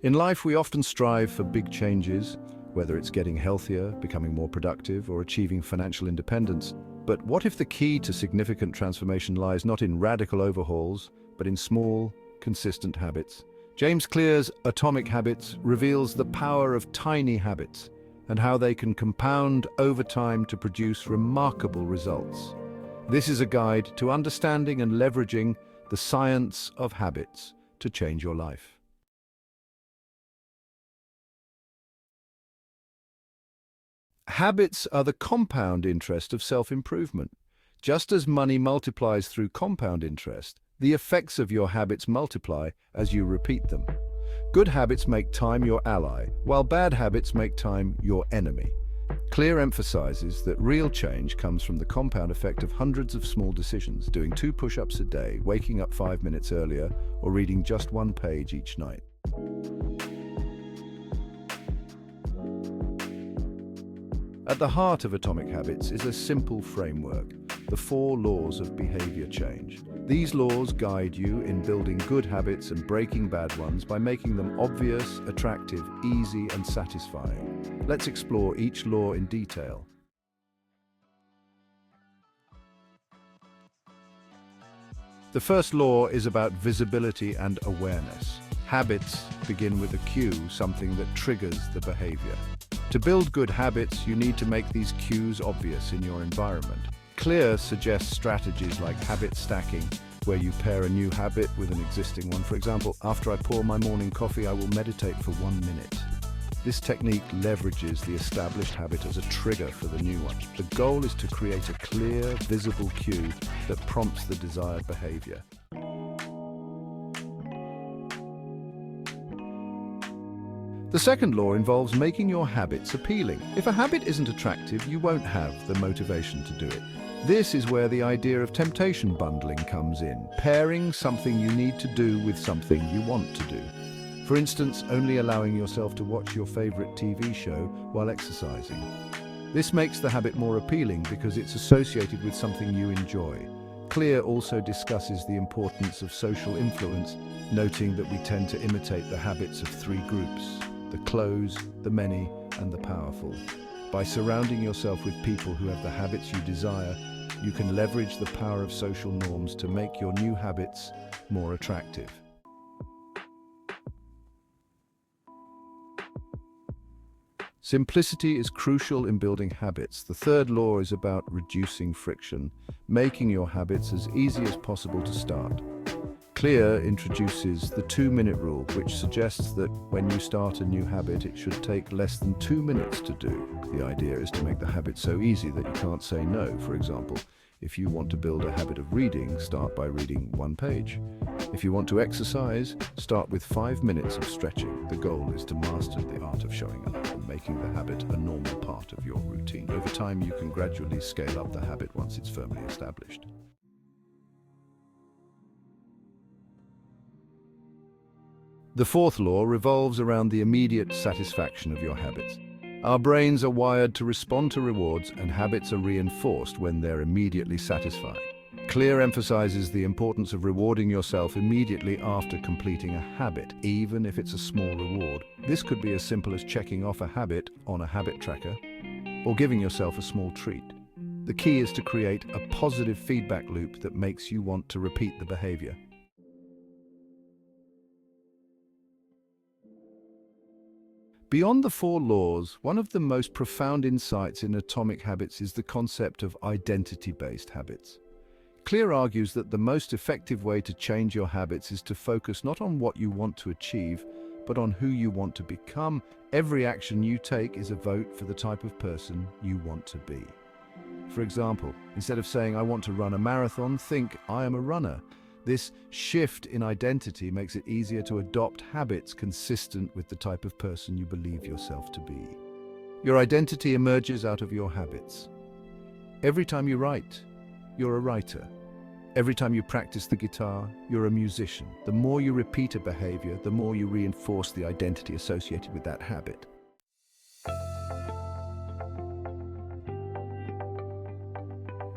In life, we often strive for big changes, whether it's getting healthier, becoming more productive, or achieving financial independence. But what if the key to significant transformation lies not in radical overhauls, but in small, consistent habits? James Clear's Atomic Habits reveals the power of tiny habits and how they can compound over time to produce remarkable results. This is a guide to understanding and leveraging the science of habits to change your life. Habits are the compound interest of self-improvement. Just as money multiplies through compound interest, the effects of your habits multiply as you repeat them. Good habits make time your ally, while bad habits make time your enemy. Clear emphasizes that real change comes from the compound effect of hundreds of small decisions, doing 2 push-ups a day, waking up 5 minutes earlier, or reading just 1 page each night. At the heart of Atomic Habits is a simple framework, the 4 laws of behavior change. These laws guide you in building good habits and breaking bad ones by making them obvious, attractive, easy, and satisfying. Let's explore each law in detail. The first law is about visibility and awareness. Habits begin with a cue, something that triggers the behavior. To build good habits, you need to make these cues obvious in your environment. Clear suggests strategies like habit stacking, where you pair a new habit with an existing one. For example, after I pour my morning coffee, I will meditate for 1 minute. This technique leverages the established habit as a trigger for the new one. The goal is to create a clear, visible cue that prompts the desired behavior. The second law involves making your habits appealing. If a habit isn't attractive, you won't have the motivation to do it. This is where the idea of temptation bundling comes in, pairing something you need to do with something you want to do. For instance, only allowing yourself to watch your favorite TV show while exercising. This makes the habit more appealing because it's associated with something you enjoy. Clear also discusses the importance of social influence, noting that we tend to imitate the habits of 3 groups: the close, the many, and the powerful. By surrounding yourself with people who have the habits you desire, you can leverage the power of social norms to make your new habits more attractive. Simplicity is crucial in building habits. The third law is about reducing friction, making your habits as easy as possible to start. Clear introduces the 2-minute rule, which suggests that when you start a new habit, it should take less than 2 minutes to do. The idea is to make the habit so easy that you can't say no. For example, if you want to build a habit of reading, start by reading 1 page. If you want to exercise, start with 5 minutes of stretching. The goal is to master the art of showing up and making the habit a normal part of your routine. Over time, you can gradually scale up the habit once it's firmly established. The fourth law revolves around the immediate satisfaction of your habits. Our brains are wired to respond to rewards, and habits are reinforced when they're immediately satisfying. Clear emphasizes the importance of rewarding yourself immediately after completing a habit, even if it's a small reward. This could be as simple as checking off a habit on a habit tracker or giving yourself a small treat. The key is to create a positive feedback loop that makes you want to repeat the behavior. Beyond the 4 laws, one of the most profound insights in Atomic Habits is the concept of identity-based habits. Clear argues that the most effective way to change your habits is to focus not on what you want to achieve, but on who you want to become. Every action you take is a vote for the type of person you want to be. For example, instead of saying, "I want to run a marathon," think, "I am a runner." This shift in identity makes it easier to adopt habits consistent with the type of person you believe yourself to be. Your identity emerges out of your habits. Every time you write, you're a writer. Every time you practice the guitar, you're a musician. The more you repeat a behavior, the more you reinforce the identity associated with that habit.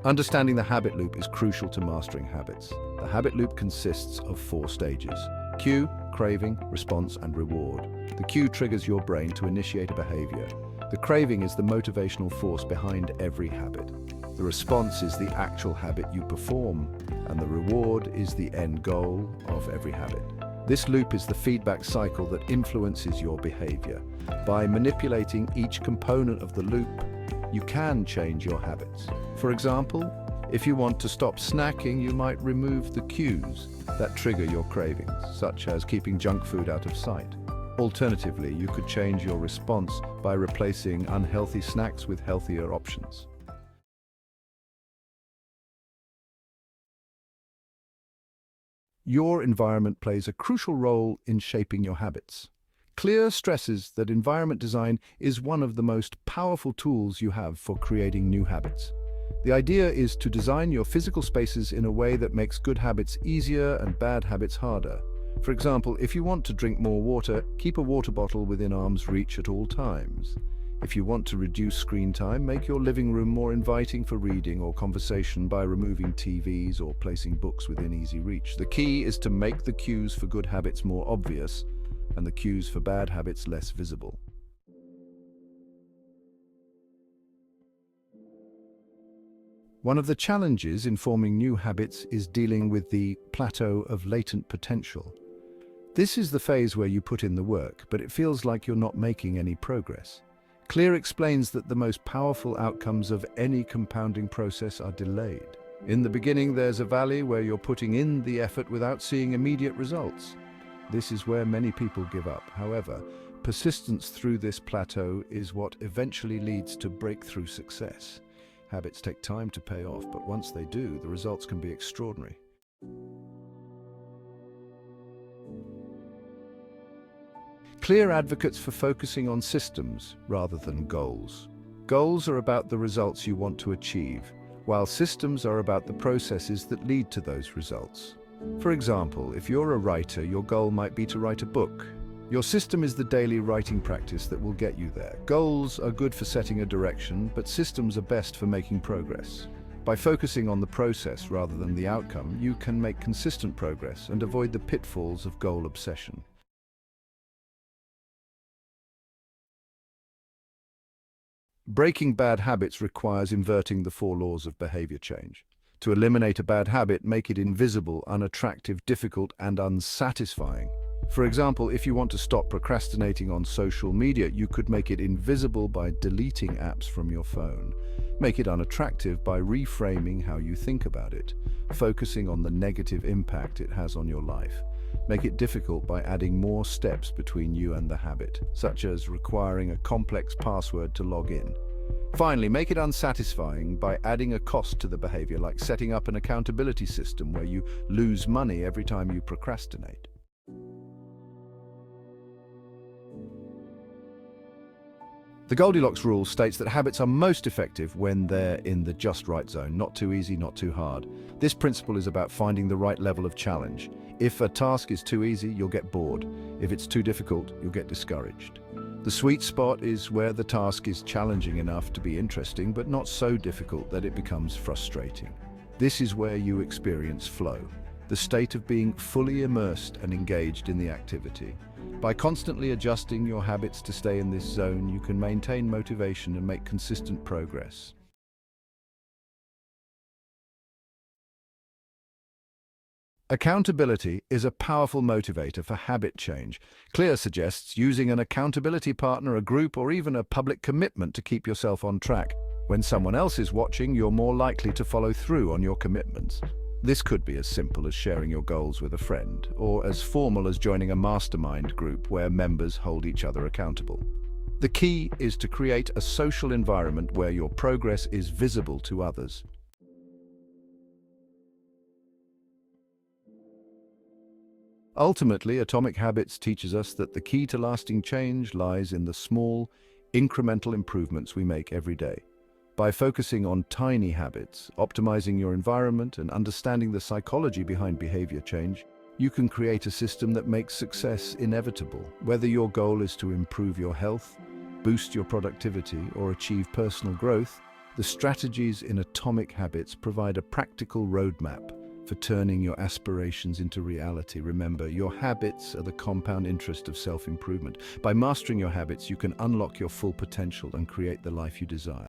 Understanding the habit loop is crucial to mastering habits. The habit loop consists of 4 stages: cue, craving, response, and reward. The cue triggers your brain to initiate a behavior. The craving is the motivational force behind every habit. The response is the actual habit you perform, and the reward is the end goal of every habit. This loop is the feedback cycle that influences your behavior. By manipulating each component of the loop, you can change your habits. For example, if you want to stop snacking, you might remove the cues that trigger your cravings, such as keeping junk food out of sight. Alternatively, you could change your response by replacing unhealthy snacks with healthier options. Your environment plays a crucial role in shaping your habits. Clear stresses that environment design is one of the most powerful tools you have for creating new habits. The idea is to design your physical spaces in a way that makes good habits easier and bad habits harder. For example, if you want to drink more water, keep a water bottle within arm's reach at all times. If you want to reduce screen time, make your living room more inviting for reading or conversation by removing TVs or placing books within easy reach. The key is to make the cues for good habits more obvious and the cues for bad habits less visible. One of the challenges in forming new habits is dealing with the plateau of latent potential. This is the phase where you put in the work, but it feels like you're not making any progress. Clear explains that the most powerful outcomes of any compounding process are delayed. In the beginning, there's a valley where you're putting in the effort without seeing immediate results. This is where many people give up. However, persistence through this plateau is what eventually leads to breakthrough success. Habits take time to pay off, but once they do, the results can be extraordinary. Clear advocates for focusing on systems rather than goals. Goals are about the results you want to achieve, while systems are about the processes that lead to those results. For example, if you're a writer, your goal might be to write a book. Your system is the daily writing practice that will get you there. Goals are good for setting a direction, but systems are best for making progress. By focusing on the process rather than the outcome, you can make consistent progress and avoid the pitfalls of goal obsession. Breaking bad habits requires inverting the 4 laws of behavior change. To eliminate a bad habit, make it invisible, unattractive, difficult, and unsatisfying. For example, if you want to stop procrastinating on social media, you could make it invisible by deleting apps from your phone. Make it unattractive by reframing how you think about it, focusing on the negative impact it has on your life. Make it difficult by adding more steps between you and the habit, such as requiring a complex password to log in. Finally, make it unsatisfying by adding a cost to the behavior, like setting up an accountability system where you lose money every time you procrastinate. The Goldilocks rule states that habits are most effective when they're in the just right zone, not too easy, not too hard. This principle is about finding the right level of challenge. If a task is too easy, you'll get bored. If it's too difficult, you'll get discouraged. The sweet spot is where the task is challenging enough to be interesting, but not so difficult that it becomes frustrating. This is where you experience flow, the state of being fully immersed and engaged in the activity. By constantly adjusting your habits to stay in this zone, you can maintain motivation and make consistent progress. Accountability is a powerful motivator for habit change. Clear suggests using an accountability partner, a group, or even a public commitment to keep yourself on track. When someone else is watching, you're more likely to follow through on your commitments. This could be as simple as sharing your goals with a friend, or as formal as joining a mastermind group where members hold each other accountable. The key is to create a social environment where your progress is visible to others. Ultimately, Atomic Habits teaches us that the key to lasting change lies in the small, incremental improvements we make every day. By focusing on tiny habits, optimizing your environment, and understanding the psychology behind behavior change, you can create a system that makes success inevitable. Whether your goal is to improve your health, boost your productivity, or achieve personal growth, The strategies in Atomic Habits provide a practical roadmap for turning your aspirations into reality. Remember, your habits are the compound interest of self-improvement. By mastering your habits, you can unlock your full potential and create the life you desire.